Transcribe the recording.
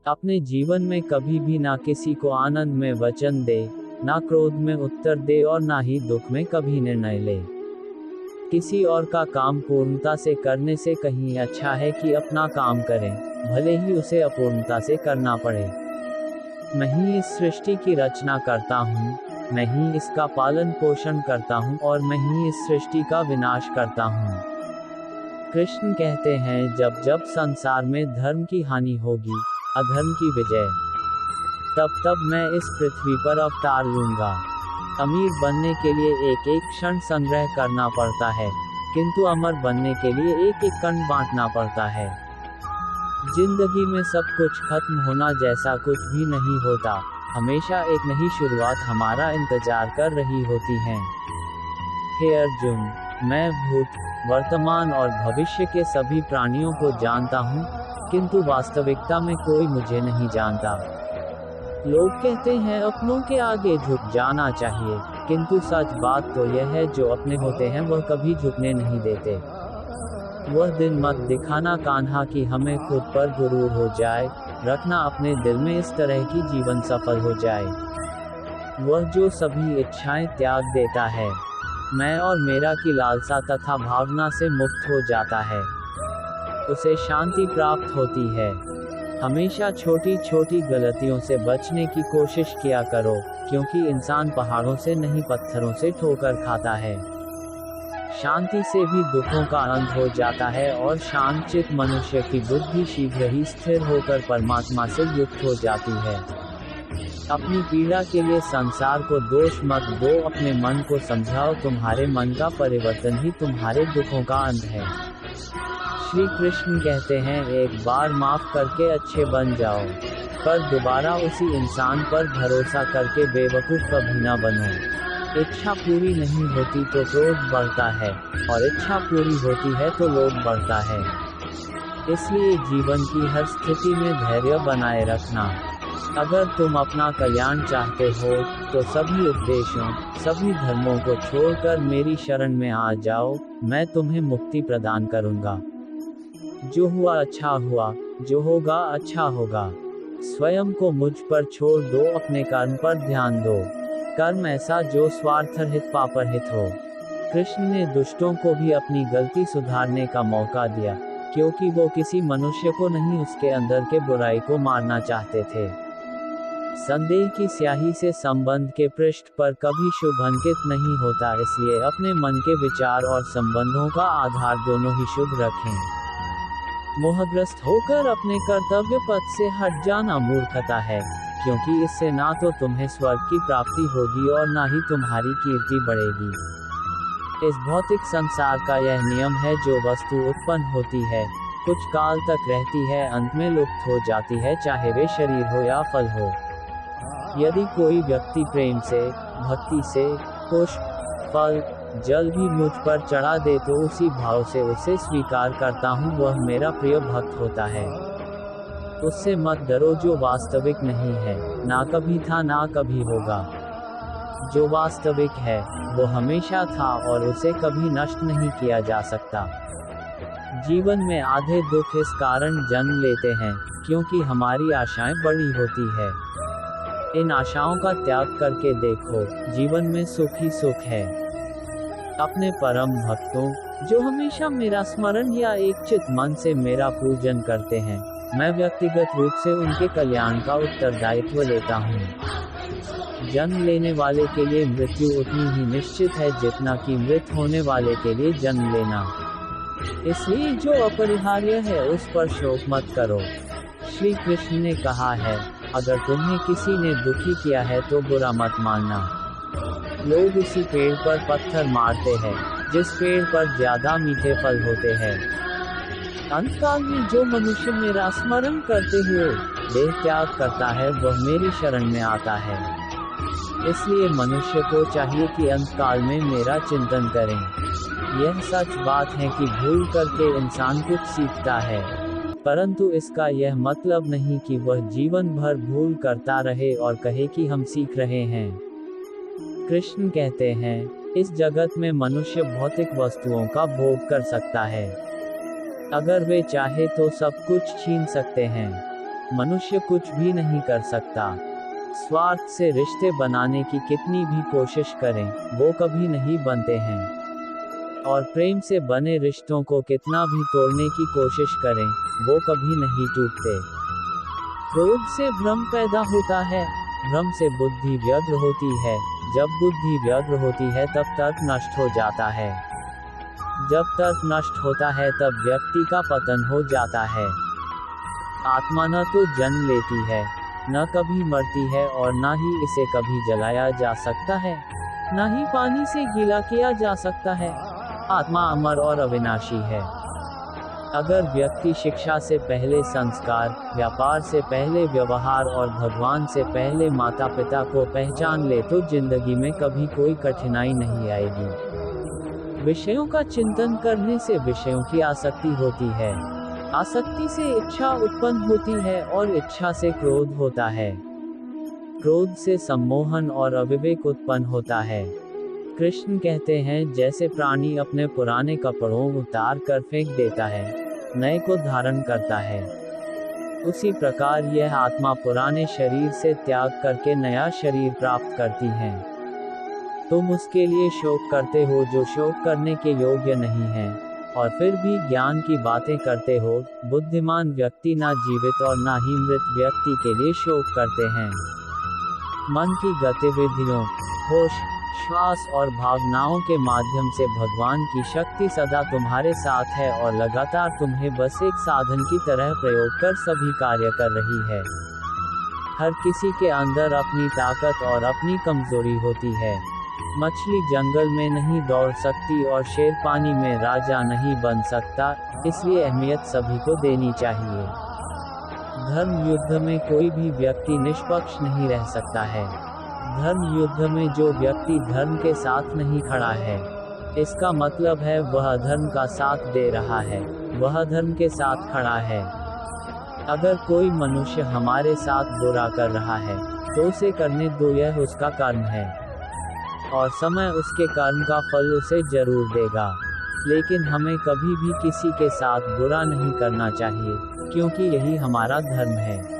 अपने जीवन में कभी भी ना किसी को आनंद में वचन दे, ना क्रोध में उत्तर दे और ना ही दुख में कभी निर्णय ले। किसी और का काम पूर्णता से करने से कहीं अच्छा है कि अपना काम करें, भले ही उसे अपूर्णता से करना पड़े। मैं ही इस सृष्टि की रचना करता हूँ, मैं ही इसका पालन पोषण करता हूँ और मैं ही इस सृष्टि का विनाश करता हूँ। कृष्ण कहते हैं, जब जब संसार में धर्म की हानि होगी, अधर्म की विजय, तब तब मैं इस पृथ्वी पर अवतार लूंगा। अमीर बनने के लिए एक एक क्षण संग्रह करना पड़ता है, किंतु अमर बनने के लिए एक एक कण बांटना पड़ता है। जिंदगी में सब कुछ खत्म होना जैसा कुछ भी नहीं होता, हमेशा एक नई शुरुआत हमारा इंतजार कर रही होती है। हे अर्जुन, मैं भूत, वर्तमान और भविष्य के सभी प्राणियों को जानता हूँ, किंतु वास्तविकता में कोई मुझे नहीं जानता। लोग कहते हैं अपनों के आगे झुक जाना चाहिए, किंतु सच बात तो यह है, जो अपने होते हैं वह कभी झुकने नहीं देते। वह दिन मत दिखाना कान्हा कि हमें खुद पर गुरूर हो जाए, रखना अपने दिल में इस तरह की जीवन सफल हो जाए। वह जो सभी इच्छाएं त्याग देता है, मैं और मेरा की लालसा तथा भावना से मुक्त हो जाता है, उसे शांति प्राप्त होती है। हमेशा छोटी छोटी गलतियों से बचने की कोशिश किया करो, क्योंकि इंसान पहाड़ों से नहीं पत्थरों से ठोकर खाता है। शांति से भी दुखों का अंत हो जाता है और शांतचित्त मनुष्य की बुद्धि शीघ्र ही स्थिर होकर परमात्मा से युक्त हो जाती है। अपनी पीड़ा के लिए संसार को दोष मत दो, अपने मन को समझाओ, तुम्हारे मन का परिवर्तन ही तुम्हारे दुखों का अंत है। श्री कृष्ण कहते हैं, एक बार माफ करके अच्छे बन जाओ, पर दोबारा उसी इंसान पर भरोसा करके बेवकूफ कभी न बनो। इच्छा पूरी नहीं होती तो क्रोध बढ़ता है, और इच्छा पूरी होती है तो लोभ बढ़ता है। इसलिए जीवन की हर स्थिति में धैर्य बनाए रखना। अगर तुम अपना कल्याण चाहते हो, तो सभी उपदेशों, सभी धर्मों को छोड़कर मेरी शरण में आ जाओ, मैं तुम्हें मुक्ति प्रदान करूंगा। जो हुआ अच्छा हुआ, जो होगा अच्छा होगा। स्वयं को मुझ पर छोड़ दो, अपने कर्म पर ध्यान दो। कर्म ऐसा जो स्वार्थरहित पापरहित हो। कृष्ण ने दुष्टों को भी अपनी गलती सुधारने का मौका दिया, क्योंकि वो किसी मनुष्य को नहीं, उसके अंदर के बुराई को मारना चाहते थे। संदेह की स्याही से संबंध के पृष्ठ पर कभी शुभ अंकित नहीं होता, इसलिए अपने मन के विचार और संबंधों का आधार दोनों ही शुभ रखें। मोहग्रस्त होकर अपने कर्तव्य पथ से हट जाना मूर्खता है, क्योंकि इससे ना तो तुम्हें स्वर्ग की प्राप्ति होगी और ना ही तुम्हारी कीर्ति बढ़ेगी। इस भौतिक संसार का यह नियम है, जो वस्तु उत्पन्न होती है, कुछ काल तक रहती है, अंत में लुप्त हो जाती है, चाहे वे शरीर हो या फल हो। यदि कोई व्यक्ति प्रेम से, भक्ति से पुष्प, फल, जल भी मुझ पर चढ़ा दे तो उसी भाव से उसे स्वीकार करता हूँ, वह मेरा प्रिय भक्त होता है। उससे मत डरो जो वास्तविक नहीं है, ना कभी था ना कभी होगा। जो वास्तविक है वो हमेशा था और उसे कभी नष्ट नहीं किया जा सकता। जीवन में आधे दुख इस कारण जन्म लेते हैं, क्योंकि हमारी आशाएं बड़ी होती है। इन आशाओं का त्याग करके देखो, जीवन में सुख ही सुख है। अपने परम भक्तों, जो हमेशा मेरा स्मरण या एक चित मन से मेरा पूजन करते हैं, मैं व्यक्तिगत रूप से उनके कल्याण का उत्तरदायित्व लेता हूँ। जन्म लेने वाले के लिए मृत्यु उतनी ही निश्चित है जितना कि मृत होने वाले के लिए जन्म लेना। इसलिए जो अपरिहार्य है उस पर शोक मत करो। श्री कृष्ण ने कहा है, अगर तुम्हें किसी ने दुखी किया है तो बुरा मत मानना। लोग उसी पेड़ पर पत्थर मारते हैं जिस पेड़ पर ज्यादा मीठे फल होते हैं। अंतकाल में जो मनुष्य मेरा स्मरण करते हुए देह त्याग करता है, वह मेरी शरण में आता है। इसलिए मनुष्य को चाहिए कि अंतकाल में मेरा चिंतन करें। यह सच बात है कि भूल करके इंसान कुछ सीखता है, परंतु इसका यह मतलब नहीं कि वह जीवन भर भूल करता रहे और कहे कि हम सीख रहे हैं। कृष्ण कहते हैं, इस जगत में मनुष्य भौतिक वस्तुओं का भोग कर सकता है। अगर वे चाहे तो सब कुछ छीन सकते हैं, मनुष्य कुछ भी नहीं कर सकता। स्वार्थ से रिश्ते बनाने की कितनी भी कोशिश करें, वो कभी नहीं बनते हैं। और प्रेम से बने रिश्तों को कितना भी तोड़ने की कोशिश करें, वो कभी नहीं टूटते। क्रोध से भ्रम पैदा होता है, भ्रम से बुद्धि व्यग्र होती है, जब बुद्धि व्यग्र होती है तब तर्क नष्ट हो जाता है। जब तर्क नष्ट होता है तब व्यक्ति का पतन हो जाता है। आत्मा न तो जन्म लेती है, न कभी मरती है और न ही इसे कभी जलाया जा सकता है, न ही पानी से गीला किया जा सकता है। आत्मा अमर और अविनाशी है। अगर व्यक्ति शिक्षा से पहले संस्कार, व्यापार से पहले व्यवहार और भगवान से पहले माता पिता को पहचान ले तो जिंदगी में कभी कोई कठिनाई नहीं आएगी। विषयों का चिंतन करने से विषयों की आसक्ति होती है, आसक्ति से इच्छा उत्पन्न होती है और इच्छा से क्रोध होता है। क्रोध से सम्मोहन और अविवेक उत्पन्न होता है। कृष्ण कहते हैं, जैसे प्राणी अपने पुराने कपड़ों उतार कर फेंक देता है, नए को धारण करता है, उसी प्रकार यह आत्मा पुराने शरीर से त्याग करके नया शरीर प्राप्त करती है। तुम उसके लिए शोक करते हो जो शोक करने के योग्य नहीं है, और फिर भी ज्ञान की बातें करते हो। बुद्धिमान व्यक्ति ना जीवित और ना ही मृत व्यक्ति के लिए शोक करते हैं। मन की गतिविधियों, होश, श्वास और भावनाओं के माध्यम से भगवान की शक्ति सदा तुम्हारे साथ है और लगातार तुम्हें बस एक साधन की तरह प्रयोग कर सभी कार्य कर रही है। हर किसी के अंदर अपनी ताकत और अपनी कमजोरी होती है। मछली जंगल में नहीं दौड़ सकती और शेर पानी में राजा नहीं बन सकता, इसलिए अहमियत सभी को देनी चाहिए। धर्म युद्ध में कोई भी व्यक्ति निष्पक्ष नहीं रह सकता है। धर्म युद्ध में जो व्यक्ति धर्म के साथ नहीं खड़ा है, इसका मतलब है वह धर्म का साथ दे रहा है, वह धर्म के साथ खड़ा है। अगर कोई मनुष्य हमारे साथ बुरा कर रहा है तो उसे करने दो, यह उसका कर्म है और समय उसके कर्म का फल उसे जरूर देगा। लेकिन हमें कभी भी किसी के साथ बुरा नहीं करना चाहिए, क्योंकि यही हमारा धर्म है।